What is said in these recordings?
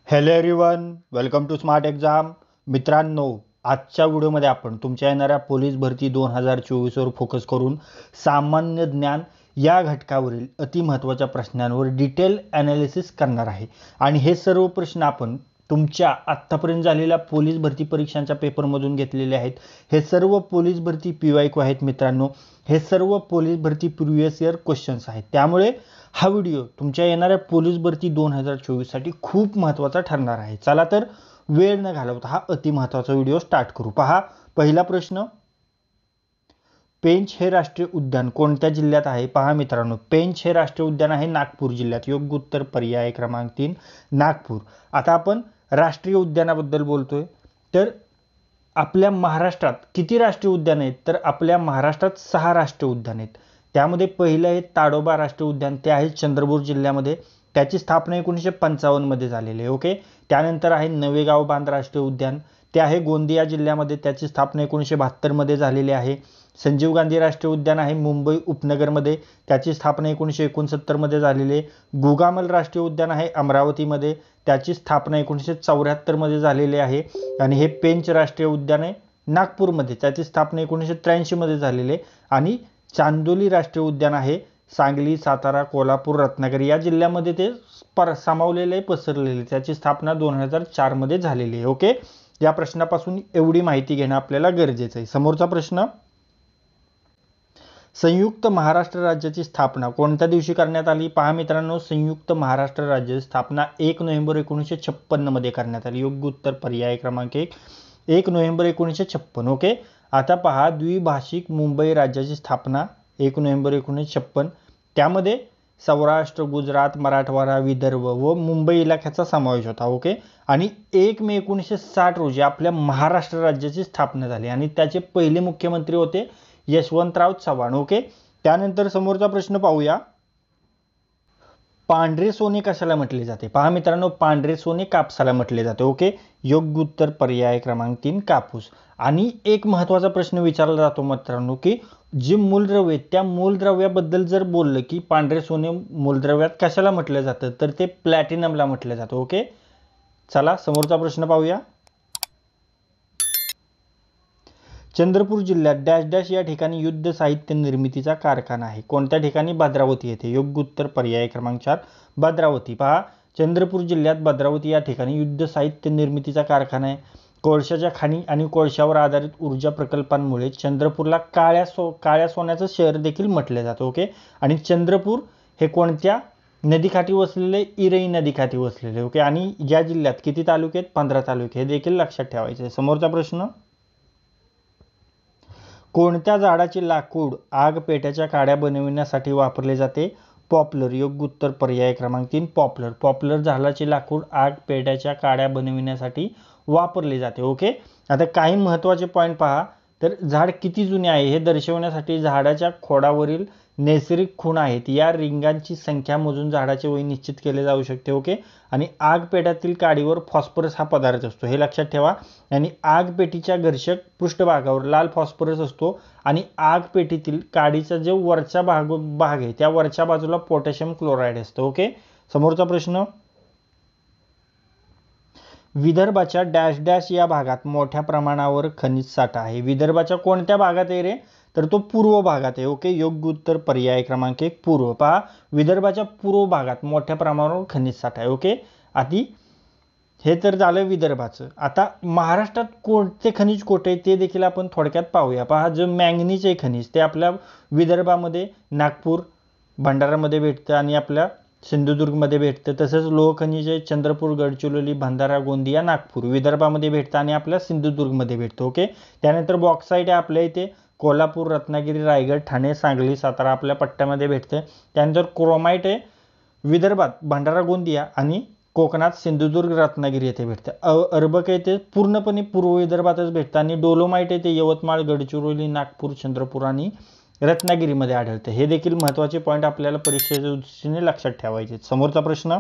Hello everyone, welcome to Smart Exam. मित्रांनो, आजच्या व्हिडिओमध्ये आपण तुमच्या येणाऱ्या पोलीस भरती 2024वर फोकस करून सामान्य ज्ञान या घटकावरील अतिमहत्त्वाच्या प्रश्नांवर डिटेल ॲनालिसिस करणार आहे. आणि हे सर्व प्रश्न आपण तुमच्या आत्तापर्यंत झालेल्या पोलीस भरती परीक्षांच्या पेपरमधून घेतलेले आहेत. हे सर्व पोलीस भरती PYQ आहेत मित्रांनो. हे सर्व पोलीस भरती प्रिव्हियस इयर क्वेश्चन्स आहेत. त्यामुळे हा व्हिडिओ तुमच्या येणाऱ्या पोलीस भरती 2024साठी खूप महत्त्वाचा ठरणार आहे. चला तर वेळ न घालवता हा अतिमहत्त्वाचा व्हिडिओ स्टार्ट करू. पहा, पहिला प्रश्न, पेंच हे राष्ट्रीय उद्यान कोणत्या जिल्ह्यात आहे? पहा मित्रांनो, पेंच हे राष्ट्रीय उद्यान आहे नागपूर जिल्ह्यात. योग्य उत्तर पर्याय क्रमांक 3 नागपूर. आता आपण राष्ट्रीय उद्यानाबद्दल बोलतोय, तर आपल्या महाराष्ट्रात किती राष्ट्रीय उद्यान आहेत? तर आपल्या महाराष्ट्रात 6 राष्ट्रीय उद्यान आहेत. त्यामध्ये पहिलं आहे ताडोबा राष्ट्रीय उद्यान, ते आहे चंद्रपूर जिल्ह्यामध्ये. त्याची स्थापना 1955 मध्ये झालेली आहे. ओके. त्यानंतर आहे नवेगाव बांध राष्ट्रीय उद्यान, ते आहे गोंदिया जिल्ह्यामध्ये. त्याची स्थापना 1972 मध्ये झालेली आहे. संजीव गांधी राष्ट्रीय उद्यान आहे मुंबई उपनगरमध्ये. त्याची स्थापना 1969 मध्ये झालेली आहे. गुगामल राष्ट्रीय उद्यान आहे अमरावतीमध्ये. त्याची स्थापना 1974 मध्ये झालेली आहे. आणि हे पेंच राष्ट्रीय उद्यान आहे नागपूरमध्ये. त्याची स्थापना 1983 मध्ये झालेली आहे. आणि चांदोली राष्ट्रीय उद्यान आहे सांगली, सातारा, कोल्हापूर, रत्नागिरी या जिल्ह्यामध्ये ते सामावलेले पसरलेले. त्याची स्थापना 2004 मध्ये झालेली आहे. ओके. या प्रश्नापासून एवढी माहिती घेणं आपल्याला गरजेचं आहे. समोरचा प्रश्न, संयुक्त महाराष्ट्र राज्याची स्थापना कोणत्या दिवशी करण्यात आली? पहा मित्रांनो, संयुक्त महाराष्ट्र राज्याची स्थापना 1 नोव्हेंबर 1956 मध्ये करण्यात आली. योग्य उत्तर पर्याय क्रमांक 1 नोव्हेंबर 1956. ओके. आता पहा, द्विभाषिक मुंबई राज्याची स्थापना 1 नोव्हेंबर 1956. त्यामध्ये सौराष्ट्र, गुजरात, मराठवाडा, विदर्भ व मुंबई इलाख्याचा समावेश होता. ओके. आणि 1 मे 1960 रोजी आपल्या महाराष्ट्र राज्याची स्थापना झाली आणि त्याचे पहिले मुख्यमंत्री होते यशवंतराव चव्हाण. ओके. त्यानंतर समोरचा प्रश्न पाहूया, पांढरे सोने कशाला म्हटले जाते? पहा मित्रांनो, पांढरे सोने कापसाला म्हटले जाते. ओके. योग्य उत्तर पर्याय क्रमांक 3 कापूस. आणि एक महत्त्वाचा प्रश्न विचारला जातो मित्रांनो, की जे मूलद्रव्य, त्या मूलद्रव्याबद्दल जर बोललं की पांढरे सोने मूलद्रव्यात कशाला म्हटलं जातं, तर ते प्लॅटिनमला म्हटलं जातं. ओके. चला समोरचा प्रश्न पाहूया, चंद्रपूर जिल्ह्यात डॅश डॅश या ठिकाणी युद्ध साहित्य निर्मितीचा कारखाना आहे. कोणत्या ठिकाणी? भद्रावती येथे. योग्य उत्तर पर्याय क्रमांक 4 भद्रावती. पहा, चंद्रपूर जिल्ह्यात भद्रावती या ठिकाणी युद्ध साहित्य निर्मितीचा कारखाना आहे. कोळशाच्या खाणी आणि कोळशावर आधारित ऊर्जा प्रकल्पांमुळे चंद्रपूरला काळ्या सोन्याचं शहर देखील म्हटलं जातं. ओके. आणि चंद्रपूर हे कोणत्या नदीकाठी वसलेले? इरई नदीकाठी वसलेले. ओके. आणि या जिल्ह्यात किती तालुके आहेत? 15 तालुके. हे देखील लक्षात ठेवायचे. समोरचा प्रश्न, कोणत्या झाडाचे लाकूड आग पेट्याच्या काड्या बनविण्यासाठी वापरले जाते? पॉप्लर. योग्य उत्तर पर्याय क्रमांक 3 पॉप्लर. पॉप्लर झाडाचे लाकूड आग पेट्याच्या काड्या बनविण्यासाठी वापरले जाते. ओके. आता काही महत्त्वाचे पॉईंट पहा, तर झाड किती जुने आहे हे दर्शवण्यासाठी झाडाच्या खोडावरील नैसर्गिक खूण आहेत या रिंगांची संख्या मोजून झाडाचे वय निश्चित केले जाऊ शकते. ओके. आणि आग पेट्यातील काडीवर फॉस्फरस हा पदार्थ असतो, हे लक्षात ठेवा. आणि आग पेटीच्या घर्षक पृष्ठभागावर लाल फॉस्फरस असतो आणि आग पेटीतील काडीचा जो वरचा भाग आहे त्या वरच्या बाजूला पोटॅशियम क्लोराईड असतं. ओके. समोरचा प्रश्न, विदर्भाच्या डॅश डॅश या भागात मोठ्या प्रमाणावर खनिज साठा आहे. विदर्भाच्या कोणत्या भागात आहे रे? तर तो पूर्व भागात आहे. ओके. योग्य उत्तर पर्याय क्रमांक 1 पूर्व. पहा, विदर्भाच्या पूर्व भागात मोठ्या प्रमाणावर खनिज साठा आहे. ओके. आधी हे तर झालं विदर्भाचं. आता महाराष्ट्रात कोणते खनिज कोठे ते देखील आपण थोडक्यात पाहूया. पहा, जो मॅंगनीचे खनिज ते आपल्या विदर्भामध्ये नागपूर, भंडारामध्ये भेटतं आणि आपल्या सिंधुदुर्गमध्ये भेटतं. तसंच लोह खनिज चंद्रपूर, गडचिरोली, भंडारा, गोंदिया, नागपूर विदर्भामध्ये भेटतं आणि आपल्या सिंधुदुर्गमध्ये भेटतं. ओके. त्यानंतर बॉक्साईट आपल्या इथे कोल्हापूर, रत्नागिरी, रायगड, ठाणे, सांगली, सातारा आपल्या पट्ट्यामध्ये भेटतं. त्यानंतर क्रोमाईट आहे विदर्भात भंडारा, गोंदिया आणि कोकणात सिंधुदुर्ग, रत्नागिरी येथे भेटतं. अर्बक आहे ते पूर्णपणे पूर्व विदर्भातच भेटतं. आणि डोलोमाईट आहे ते यवतमाळ, गडचिरोली, नागपूर, चंद्रपूर आणि रत्नागिरीमध्ये आढळते. हे देखील महत्त्वाचे पॉईंट आपल्याला परीक्षेच्या दृष्टीने लक्षात ठेवायचे. समोरचा प्रश्न,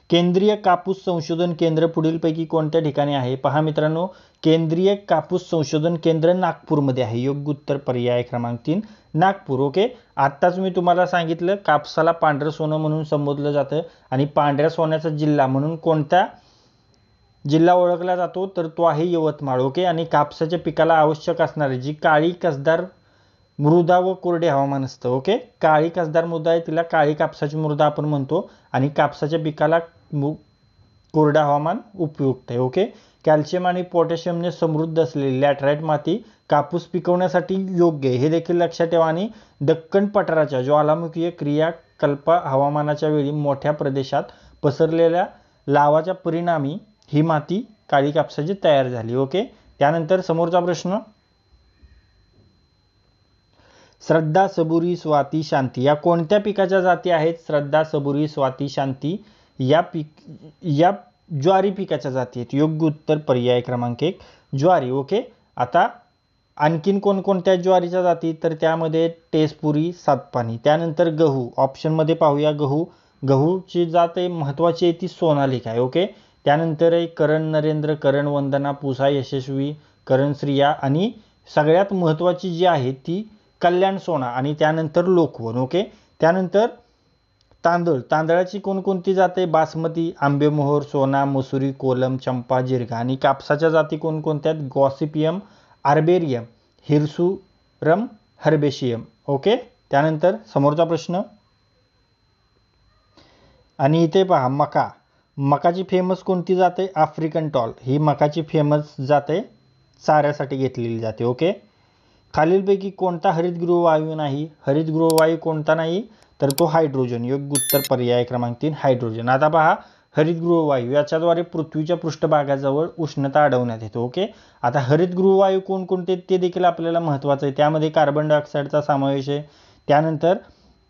केंद्रीय कापूस संशोधन केंद्र पुढीलपैकी कोणत्या ठिकाणी आहे? पहा मित्रांनो, केंद्रीय कापूस संशोधन केंद्र नागपूरमध्ये आहे. योग्य उत्तर पर्याय क्रमांक 3 नागपूर. ओके, आत्ताच मी तुम्हाला सांगितलं कापसाला पांढरं सोनं म्हणून संबोधलं जातं आणि पांढऱ्या सोन्याचा जिल्हा म्हणून कोणता जिल्हा ओळखला जातो, तर तो आहे यवतमाळ. ओके, आणि कापसाच्या पिकाला आवश्यक असणारी जी काळी कसदार मृदा व कोरडे हवामान असतं. ओके, काळी कसदार मृदा आहे तिला काळी कापसाची मृदा आपण म्हणतो आणि कापसाच्या पिकाला कोरडा हवामान उपयुक्त आहे. ओके, कॅल्शियम आणि पोटॅशियमने समृद्ध असलेली लॅटराईट माती कापूस पिकवण्यासाठी योग्य आहे हे देखील लक्षात ठेवा. आणि दक्कन पठाराच्या ज्वालामुखीय क्रियाकल्प हवामानाच्या वेळी मोठ्या प्रदेशात पसरलेल्या लावाच्या परिणामी ही माती काळी कापसाची तयार झाली. ओके, त्यानंतर समोरचा प्रश्न, श्रद्धा, सबुरी, स्वाती, शांती या कोणत्या पिकाच्या जाती आहेत? श्रद्धा, सबुरी, स्वाती, शांती या ज्वारी पिकाच्या जाती आहेत. योग्य उत्तर पर्याय क्रमांक 1 ज्वारी. ओके, आता आणखीन कोणकोणत्या ज्वारीच्या जाती, तर त्यामध्ये टेसपुरी, सातपानी. त्यानंतर गहू, ऑप्शनमध्ये पाहूया गहूची जात आहे महत्त्वाची आहे ती सोनालिका आहे. ओके, त्यानंतर आहे करण नरेंद्र, करण वंदना, पुसा यशस्वी, करण श्रिया आणि सगळ्यात महत्त्वाची जी आहे ती कल्याण सोना आणि त्यानंतर लोकवन. ओके, त्यानंतर तांदळाची कोणकोणती जाते? बासमती, आंबेमोहोर, सोना, मसुरी, कोलम, चंपा, जिरगा. आणि कापसाच्या जाती कोणकोणत्या? गॉसिपियम, आर्बेरियम, हिरसुरम, हर्बेशियम. ओके, त्यानंतर समोरचा प्रश्न, आणि इथे पहा मकाची फेमस कोणती जाते? आफ्रिकन टॉल ही मकाची फेमस जाते चाऱ्यासाठी घेतलेली जाते. ओके, खालीलपैकी कोणता हरितगृह वायू नाही? हरितगृह वायू कोणता नाही, तर तो हायड्रोजन. योग्य उत्तर पर्याय क्रमांक 3 हायड्रोजन. आता पहा हरितगृह वायू याच्याद्वारे पृथ्वीच्या पृष्ठभागाजवळ उष्णता अडवण्यात येते. ओके, आता हरितगृह वायू कोणकोणते ते देखील आपल्याला महत्त्वाचं आहे. त्यामध्ये कार्बन डायऑक्साईडचा समावेश आहे. त्यानंतर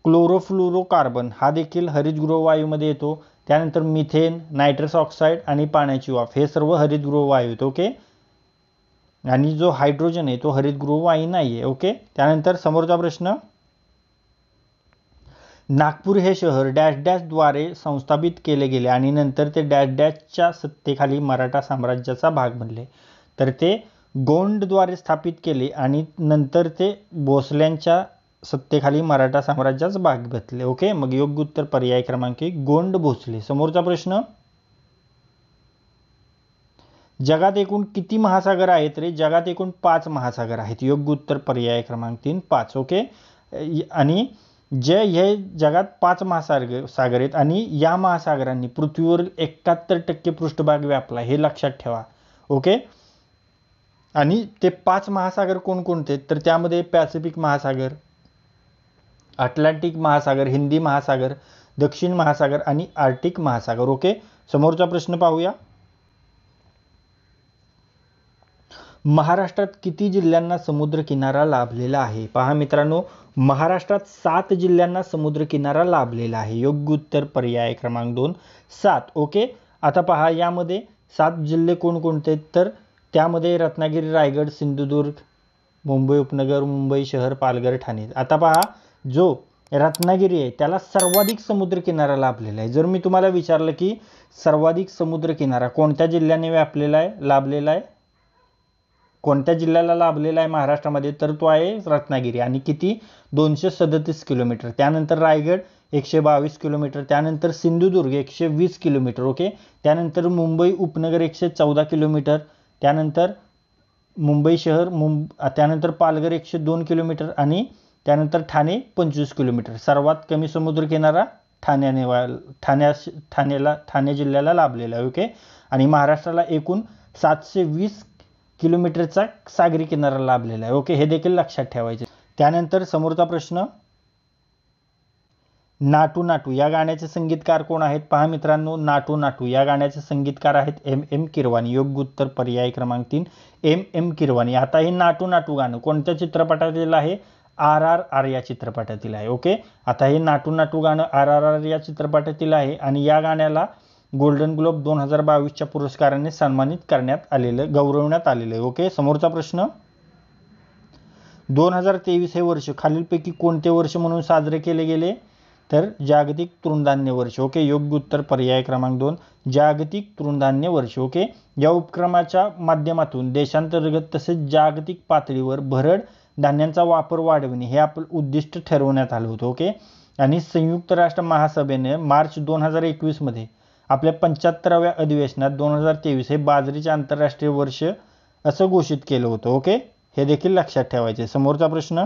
क्लोरोफ्लोरोकार्बन हा देखील हरितगृह वायूमध्ये येतो. त्यानंतर मिथेन, नायट्रस ऑक्साईड आणि पाण्याची वाफ हे सर्व हरितगृह वायू आहेत. ओके, आणि जो हायड्रोजन आहे तो हरितगृह वायू नाही आहे. ओके, त्यानंतर समोरचा प्रश्न, नागपूर हे शहर डॅश डॅशद्वारे संस्थापित केले गेले आणि नंतर ते डॅश डॅशच्या सत्तेखाली मराठा साम्राज्याचा भाग बनले. तर ते गोंडद्वारे स्थापित केले आणि नंतर ते भोसल्यांच्या सत्तेखाली मराठा साम्राज्याचा भाग घेतले. ओके, मग योग्य उत्तर पर्याय क्रमांक 1 गोंड भोसले. समोरचा प्रश्न, जगात एकूण किती महासागर आहेत रे? जगात एकूण 5 महासागर आहेत. योग्य उत्तर पर्याय क्रमांक 3 5. ओके, आणि हे जगात 5 महासागर आहेत आणि या महासागरांनी पृथ्वीवर 71% पृष्ठभाग व्यापला हे लक्षात ठेवा. ओके, आणि ते 5 महासागर कोणकोणते? तर त्यामध्ये पॅसिफिक महासागर, अटलांटिक महासागर, हिंदी महासागर, दक्षिण महासागर आणि आर्क्टिक महासागर. ओके, समोरचा प्रश्न पाहूया, महाराष्ट्रात किती जिल्ह्यांना समुद्रकिनारा लाभलेला आहे? पहा मित्रांनो, महाराष्ट्रात 7 जिल्ह्यांना समुद्रकिनारा लाभलेला आहे. योग्य उत्तर पर्याय क्रमांक 2 7. ओके, आता पहा यामध्ये 7 जिल्हे कोणकोणते? तर त्यामध्ये रत्नागिरी, रायगड, सिंधुदुर्ग, मुंबई उपनगर, मुंबई शहर, पालघर, ठाणे. आता पहा जो रत्नागिरी आहे त्याला सर्वाधिक समुद्रकिनारा लाभलेला आहे. जर मी तुम्हाला विचारलं की सर्वाधिक समुद्रकिनारा कोणत्या जिल्ह्याने व्यापलेला आहे, लाभलेला आहे, कोणत्या जिल्ह्याला लाभलेला आहे महाराष्ट्रामध्ये, तर तो आहे रत्नागिरी आणि किती 237 किलोमीटर. त्यानंतर रायगड 122 किलोमीटर, त्यानंतर सिंधुदुर्ग 120 किलोमीटर. ओके, त्यानंतर मुंबई उपनगर 114 किलोमीटर, त्यानंतर मुंबई शहर त्यानंतर पालघर 102 किलोमीटर आणि त्यानंतर ठाणे 25 किलोमीटर. सर्वात कमी समुद्रकिनारा ठाणे जिल्ह्याला लाभलेला आहे. ओके, आणि महाराष्ट्राला एकूण 720 किलोमीटरचा सागरी किनारा लाभलेला आहे. ओके, हे देखील लक्षात ठेवायचे. त्यानंतर समोरचा प्रश्न, नाटू नाटू या गाण्याचे संगीतकार कोण आहेत? पहा मित्रांनो, नाटू नाटू या गाण्याचे संगीतकार आहेत एम किरवाणी. योग्य उत्तर पर्याय क्रमांक 3 एम किरवाणी. आता हे नाटू नाटू गाणं कोणत्या चित्रपटातील आहे? RRR या चित्रपटातील आहे. ओके, आता हे नाटू नाटू गाणं RRR या चित्रपटातील आहे आणि या गाण्याला गोल्डन ग्लोब 2022च्या पुरस्काराने सन्मानित करण्यात आलेलं, गौरवण्यात आलेलं आहे. ओके, समोरचा प्रश्न, 2023 हे वर्ष खालीलपैकी कोणते वर्ष म्हणून साजरे केले गेले? तर जागतिक तृणधान्य वर्ष. ओके, योग्य उत्तर पर्याय क्रमांक 2 जागतिक तृणधान्य वर्ष. ओके, या उपक्रमाच्या माध्यमातून देशांतर्गत तसेच जागतिक पातळीवर भरड धान्यांचा वापर वाढविणे हे आपलं उद्दिष्ट ठरवण्यात आलं होतं. ओके. आणि संयुक्त राष्ट्र महासभेने मार्च 2021 मध्ये आपल्या 75व्या अधिवेशनात 2023 हे बाजरीचे आंतरराष्ट्रीय वर्ष असं घोषित केलं होतं. ओके. हे देखील लक्षात ठेवायचे. समोरचा प्रश्न,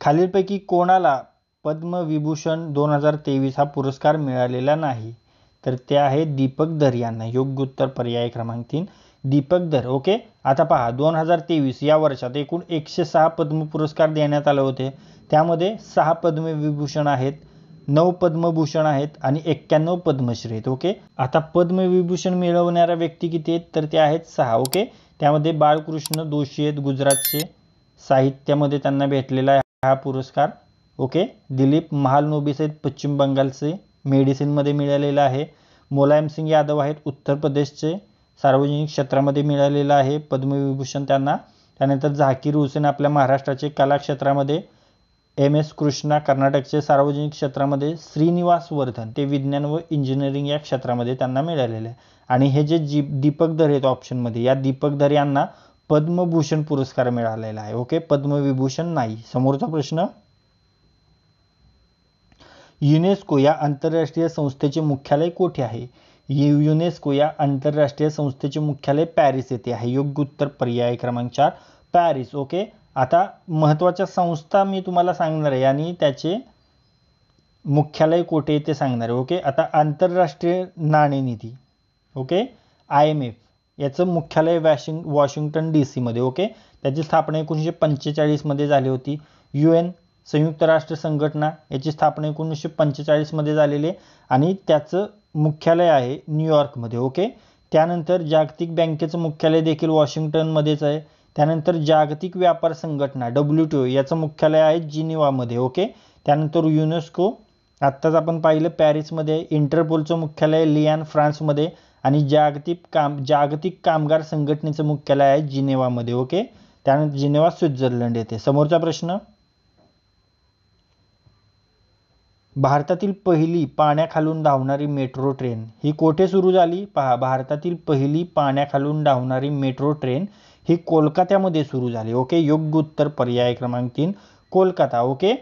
खालीलपैकी कोणाला पद्मविभूषण 2023 हा पुरस्कार मिळालेला नाही? तर ते आहे दीपक दर यांना. योग्य उत्तर पर्याय क्रमांक 3 दीपक दर. ओके. आता पहा 2023 या वर्षात एकूण 106 पद्म पुरस्कार देण्यात आले होते. त्यामध्ये 6 पद्मविभूषण आहेत, 9 पद्मभूषण आहेत आणि 91 पद्मश्री आहेत. ओके. आता पद्मविभूषण मिळवणाऱ्या व्यक्ती किती आहेत? तर ते आहेत 6. ओके. त्यामध्ये बाळकृष्ण दोषी आहेत गुजरातचे, साहित्यामध्ये त्यांना भेटलेला आहे हा पुरस्कार. ओके. दिलीप महालनोबिस आहेत पश्चिम बंगालचे, मेडिसिनमध्ये मिळालेला आहे. मुलायम सिंग यादव आहेत उत्तर प्रदेशचे, सार्वजनिक क्षेत्रामध्ये मिळालेला आहे पद्मविभूषण त्यांना. त्यानंतर झाकीर हुसेन आपल्या महाराष्ट्राचे कला क्षेत्रामध्ये, MS कृष्णा कर्नाटकचे सार्वजनिक क्षेत्रामध्ये, श्रीनिवास वर्धन ते विज्ञान व इंजिनिअरिंग या क्षेत्रामध्ये त्यांना मिळालेले आहे. आणि हे जे दीपक दर आहेत ऑप्शनमध्ये, या दीपक दर यांना पद्मभूषण पुरस्कार मिळालेला आहे. ओके. पद्मविभूषण नाही. समोरचा प्रश्न, युनेस्को या आंतरराष्ट्रीय संस्थेचे मुख्यालय कोठे आहे? युनेस्को या आंतरराष्ट्रीय संस्थेचे मुख्यालय पॅरिस येथे आहे. योग्य उत्तर पर्याय क्रमांक 4 पॅरिस. ओके. आता महत्त्वाच्या संस्था मी तुम्हाला सांगणार आहे आणि त्याचे मुख्यालय कोठे ते सांगणार आहे. ओके. आता आंतरराष्ट्रीय नाणेनिधी, ओके, IMF याचं मुख्यालय वॉशिंग्टन DC मध्ये. ओके. त्याची स्थापना 1945 मध्ये झाली होती. UN संयुक्त राष्ट्र संघटना याची स्थापना 1945 मध्ये झालेली आहे आणि त्याचं मुख्यालय आहे न्यूयॉर्कमध्ये. ओके. त्यानंतर जागतिक बँकेचं मुख्यालय देखील वॉशिंग्टनमध्येच आहे. त्यानंतर जागतिक व्यापार संघटना WTO याचं मुख्यालय आहे जिनिवामध्ये. ओके. त्यानंतर युनेस्को आत्ताच आपण पाहिलं पॅरिसमध्ये, इंटरपोलचं मुख्यालय लियान फ्रान्समध्ये आणि जागतिक कामगार संघटनेचं मुख्यालय आहे जिनेवामध्ये. ओके. त्यानंतर जिनेवा स्वित्झर्लंड येथे. समोरचा प्रश्न, भारतातील पहिली पाण्याखालून धावणारी मेट्रो ट्रेन ही कोठे सुरू झाली? पहा, भारतातील पहिली पाण्याखालून धावणारी मेट्रो ट्रेन ही कोलकात्यामध्ये सुरू झाली. ओके. योग्य उत्तर पर्याय क्रमांक 3 कोलकाता. ओके.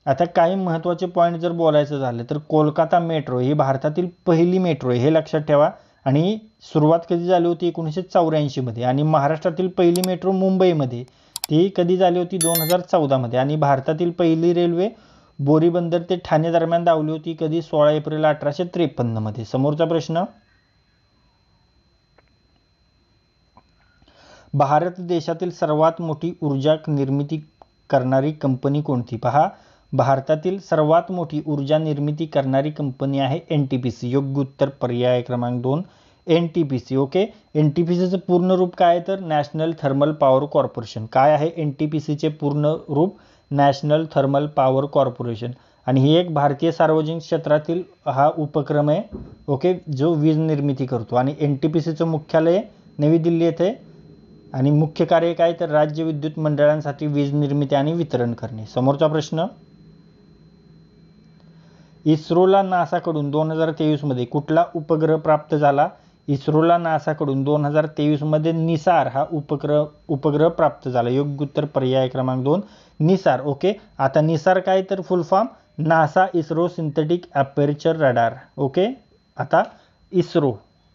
आता काही महत्त्वाचे पॉईंट जर बोलायचं झालं तर कोलकाता मेट्रो ही भारतातील पहिली मेट्रो आहे हे लक्षात ठेवा. आणि सुरुवात कधी झाली होती? 1984 मध्ये. आणि महाराष्ट्रातील पहिली मेट्रो मुंबईमध्ये, ती कधी झाली होती? 2014 मध्ये. आणि भारतातील पहिली रेल्वे बोरीबंदर ते ठाणे दरम्यान धावली होती कधी? 16 एप्रिल 1853 मध्ये. समोरचा प्रश्न, भारत देशातील सर्वात मोठी ऊर्जा निर्मिती करणारी कंपनी कोणती? पहा, भारतातील सर्वात मोठी ऊर्जा निर्मिती करणारी कंपनी आहे NTPC. योग्य उत्तर पर्याय क्रमांक 2 NTPC. ओके. NTPCचं पूर्ण रूप काय आहे? तर नॅशनल थर्मल पॉवर कॉर्पोरेशन. काय आहे NTPCचे पूर्ण रूप? National thermal power corporation. आणि ही एक भारतीय सार्वजनिक क्षेत्रातील हा उपक्रम आहे. ओके. जो वीज निर्मिती करतो. आणि NTPCचं मुख्यालय नवी दिल्ली येथे आणि मुख्य कार्य काय? तर राज्य विद्युत मंडळांसाठी वीज निर्मिती आणि वितरण करणे. समोरचा प्रश्न, इस्रोला नासाकडून 2023 मध्ये कुठला उपग्रह प्राप्त झाला? इस्रोला नासाकडून 2023 मध्ये निसार हा उपग्रह प्राप्त झाला. योग्य उत्तर पर्याय क्रमांक 2 निसार. ओके. आता निसार काय? तर फुल form NASA ISRO synthetic aperture radar. Okay. आता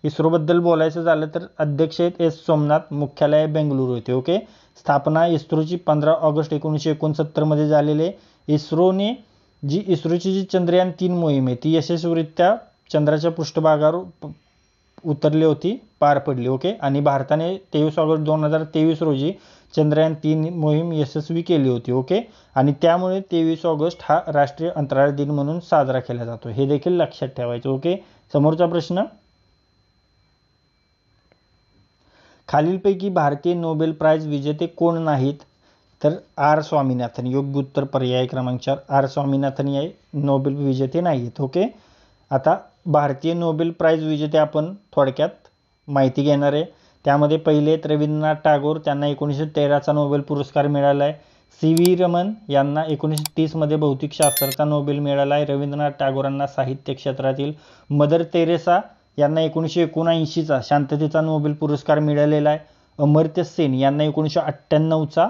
इस्रोबद्दल बोलायचं झालं तर अध्यक्ष आहेत S सोमनाथ, मुख्यालय बेंगळुरू येथे. ओके. स्थापना इस्रोची 15 ऑगस्ट 1969 मध्ये झालेली आहे. इस्रोची जी चंद्रयान 3 मोहीम आहे ती यशस्वीरित्या चंद्राच्या पृष्ठभागावर उतरली होती, पार पडली. ओके. आणि भारताने 23 ऑगस्ट 2023 रोजी चंद्रयान 3 मोहीम यशस्वी केली होती. ओके. आणि त्यामुळे 23 ऑगस्ट हा राष्ट्रीय अंतराळ दिन म्हणून साजरा केला जातो. हे देखील लक्षात ठेवायचं. ओके. समोरचा प्रश्न, खालीलपैकी भारतीय नोबेल प्राइज विजेते कोण नाहीत? तर R स्वामीनाथन. योग्य उत्तर पर्याय क्रमांक 4 R स्वामीनाथन हे नोबेल विजेते नाही आहेत. ओके. आता भारतीय नोबेल प्राइज विजेते आपण थोडक्यात माहिती घेणार आहे. त्यामध्ये पहिले रवींद्रनाथ टागोर, त्यांना 1913चा नोबेल पुरस्कार मिळाला आहे. CV रमन यांना 1930 मध्ये भौतिकशास्त्राचा नोबेल मिळाला आहे. रवींद्रनाथ टागोरांना साहित्य क्षेत्रातील, मदर तेरेसा यांना 1979चा शांततेचा नोबेल पुरस्कार मिळालेला आहे. अमर्त्य सेन यांना 1998चा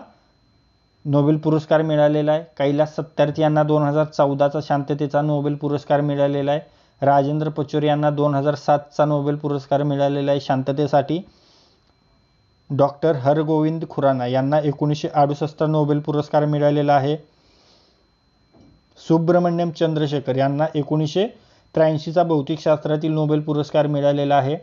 नोबेल पुरस्कार मिळालेला आहे. कैलास सत्यार्थी यांना 2014चा शांततेचा नोबेल पुरस्कार मिळालेला आहे. राजेंद्र पचोरी यांना 2007चा नोबेल पुरस्कार मिळालेला आहे शांततेसाठी. डॉक्टर हरगोविंद खुराना यांना 1968 नोबेल पुरस्कार मिळालेला आहे. सुब्रमण्यम चंद्रशेखर यांना 1983चा भौतिकशास्त्रातील नोबेल पुरस्कार मिळालेला आहे.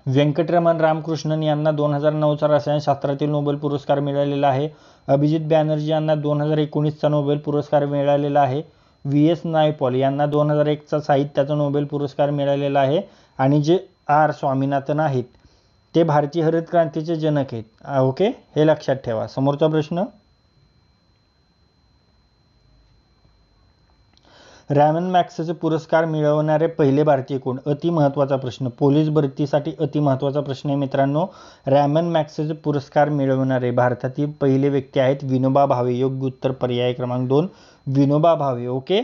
व्यंकटरमण रामकृष्णन यांना 2009चा रसायनशास्त्रातील नोबेल पुरस्कार मिळालेला आहे. अभिजित बॅनर्जी यांना 2019चा नोबेल पुरस्कार मिळालेला आहे. व्ही.एस. नायपॉल यांना 2001चा साहित्याचा नोबेल पुरस्कार मिळालेला आहे. आणि जे आर स्वामीनाथन आहेत ते भारतीय हरित क्रांतीचे जनक आहेत. ओके, हे लक्षात ठेवा. समोरचा प्रश्न, रॅमन मॅक्सेसे पुरस्कार मिळवणारे पहिले भारतीय कोण? अति महत्त्वाचा प्रश्न, पोलीस भरतीसाठी अति महत्त्वाचा प्रश्न आहे मित्रांनो. रॅमन मॅक्सेसे पुरस्कार मिळवणारे भारतातील पहिले व्यक्ती आहेत विनोबा भावे. योग्य उत्तर पर्याय क्रमांक 2 विनोबा भावे. ओके,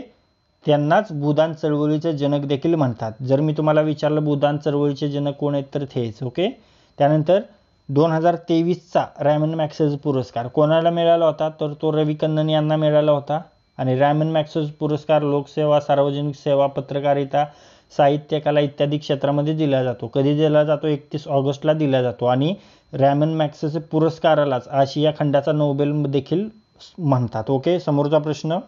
त्यांनाच भूदान चळवळीचे जनक देखील म्हणतात. जर मी तुम्हाला विचारलं भूदान चळवळीचे जनक कोण आहेत तर तेच. ओके, त्यानंतर 2023चा रॅमन मॅक्सेसे पुरस्कार कोणाला मिळाला होता तर तो रवी कन्नन यांना मिळाला होता. आणि रॅमन मॅक्सेसे पुरस्कार लोकसेवा, सार्वजनिक सेवा, पत्रकारिता, साहित्य, कला इत्यादी क्षेत्रामध्ये दिला जातो. कधी दिला जातो? 31 ऑगस्टला दिला जातो. आणि रॅमन मॅक्सेसे पुरस्कारालाच आशिया खंडाचा नोबेल देखील म्हणतात. ओके, समोरचा प्रश्न,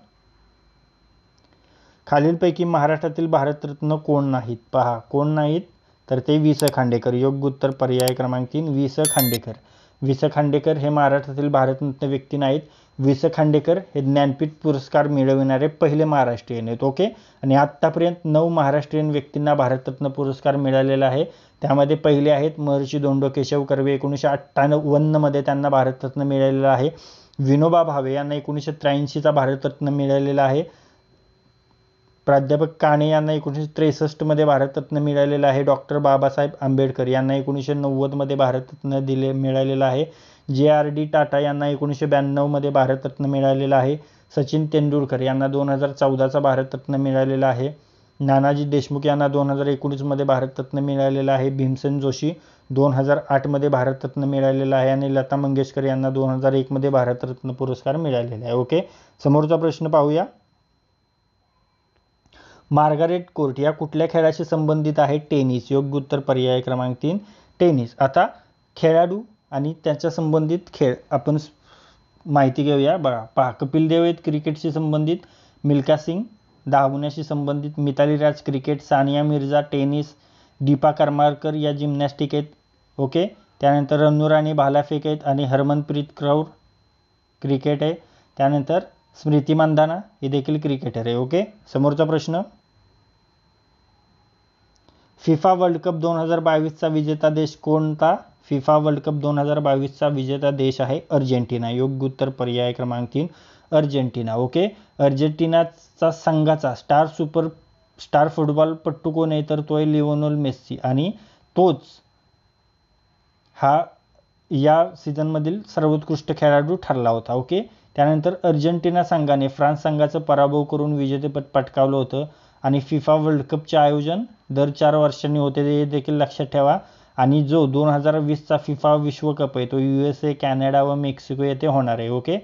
खालीलपैकी महाराष्ट्रातील भारतरत्न कोण नाहीत? पहा, कोण नाहीत तर ते वि स खांडेकर. योग्य उत्तर पर्याय क्रमांक 3 वि स खांडेकर. वि स खांडेकर हे महाराष्ट्रातील भारतरत्न व्यक्ती नाहीत. वि स खांडेकर हे ज्ञानपीठ पुरस्कार मिळविणारे पहिले महाराष्ट्रीयन आहेत. ओके, आणि आत्तापर्यंत 9 महाराष्ट्रीयन व्यक्तींना भारतरत्न पुरस्कार मिळालेला आहे. त्यामध्ये पहिले आहेत महर्षी धोंडो केशव कर्वे. 1958मध्ये त्यांना भारतरत्न मिळालेला आहे. विनोबा भावे यांना 1983चा भारतरत्न मिळालेला आहे. प्राध्यापक काणे यांना 1963मध्ये भारतरत्न मिळालेला आहे. डॉक्टर बाबासाहेब आंबेडकर यांना 1990मध्ये भारतरत्न मिळालेला आहे. जे.आर.डी. टाटा यांना 1992मध्ये भारतरत्न मिळालेला आहे. सचिन तेंडुलकर यांना 2014चा भारतरत्न मिळालेला आहे. नानाजी देशमुख यांना 2019मध्ये भारतरत्न मिळालेला आहे. भीमसेन जोशी 2008मध्ये भारतरत्न मिळालेला आहे. आणि लता मंगेशकर यांना 2001मध्ये भारतरत्न पुरस्कार मिळालेला आहे. ओके, समोरचा प्रश्न पाहूया. मार्गारेट कोर्ट या कुठल्या खेळाशी संबंधित आहे? टेनिस. योग्य उत्तर पर्याय क्रमांक 3 टेनिस. आता खेळाडू आणि त्याच्या संबंधित खेळ आपण माहिती घेऊया. बघा, पहा, कपिल देव आहेत क्रिकेटशी संबंधित, मिल्खा सिंग धावण्याशी संबंधित, मिताली राज क्रिकेट, सानिया मिर्झा टेनिस, दीपा करमारकर या जिम्नॅस्टिक आहेत. ओके, त्यानंतर रन्नू राणी भालाफेक आहेत. आणि हरमनप्रीत कौर क्रिकेट आहे. त्यानंतर स्मृती मंधाना ही देखील क्रिकेटर आहे. ओके, समोरचा प्रश्न, फिफा वर्ल्ड कप 2022चा विजेता देश कोणता? फिफा वर्ल्ड कप 2022चा विजेता देश आहे अर्जेंटिना. योग्य उत्तर पर्याय क्रमांक 3 अर्जेंटिना. ओके, अर्जेंटिनाचा संघाचा स्टार फुटबॉलपटू कोण आहे तर तो आहे लिओनेल मेस्सी. आणि तोच हा या सीझनमधील सर्वोत्कृष्ट खेळाडू ठरला होता. ओके, त्यानंतर अर्जेंटिना संघाने फ्रान्स संघाचा पराभव करून विजेतेपद पटकावलं होतं. आणि फिफा वर्ल्ड कपचे आयोजन दर 4 वर्षांनी होते हे देखील लक्षात ठेवा. आणि जो 2020चा फिफा विश्वकप आहे तो USA, कॅनडा व मेक्सिको येथे होणार आहे. ओके,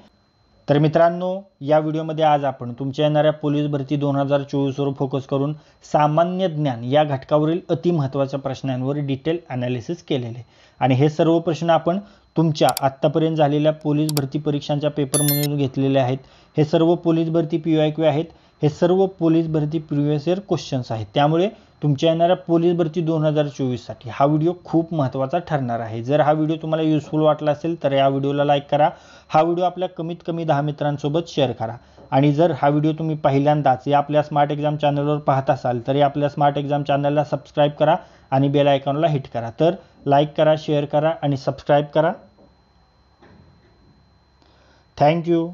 तर मित्रांनो, या व्हिडिओमध्ये आज आपण तुमच्या येणाऱ्या पोलीस भरती 2024वर फोकस करून सामान्य ज्ञान या घटकावरील अतिमहत्त्वाच्या प्रश्नांवर डिटेल ॲनालिसिस केलेले. आणि हे सर्व प्रश्न आपण तुमच्या आत्तापर्यंत झालेल्या पोलीस भरती परीक्षांच्या पेपरमधून घेतलेले आहेत. हे सर्व पोलीस भरती PYQ आहेत. हे सर्व पोलीस भरती प्रिव्हियस इयर क्वेश्चन्स आहेत. त्यामुळे तुमच्या येणाऱ्या पोलीस भरती 2024साठी हा व्हिडिओ खूप महत्त्वाचा ठरणार आहे. जर हा व्हिडिओ तुम्हाला युजफुल वाटला असेल तर या व्हिडिओला लाईक करा. हा व्हिडिओ आपल्या कमीत कमी 10 मित्रांसोबत शेअर करा. आणि जर हा व्हिडिओ तुम्ही पहिल्यांदाच या आपल्या स्मार्ट एक्झाम चॅनलवर पाहत असाल तर या आपल्या स्मार्ट एक्झाम चॅनलला सबस्क्राईब करा आणि बेल आयकॉनला हिट करा. तर लाईक करा, शेअर करा आणि सबस्क्राईब करा. थँक्यू.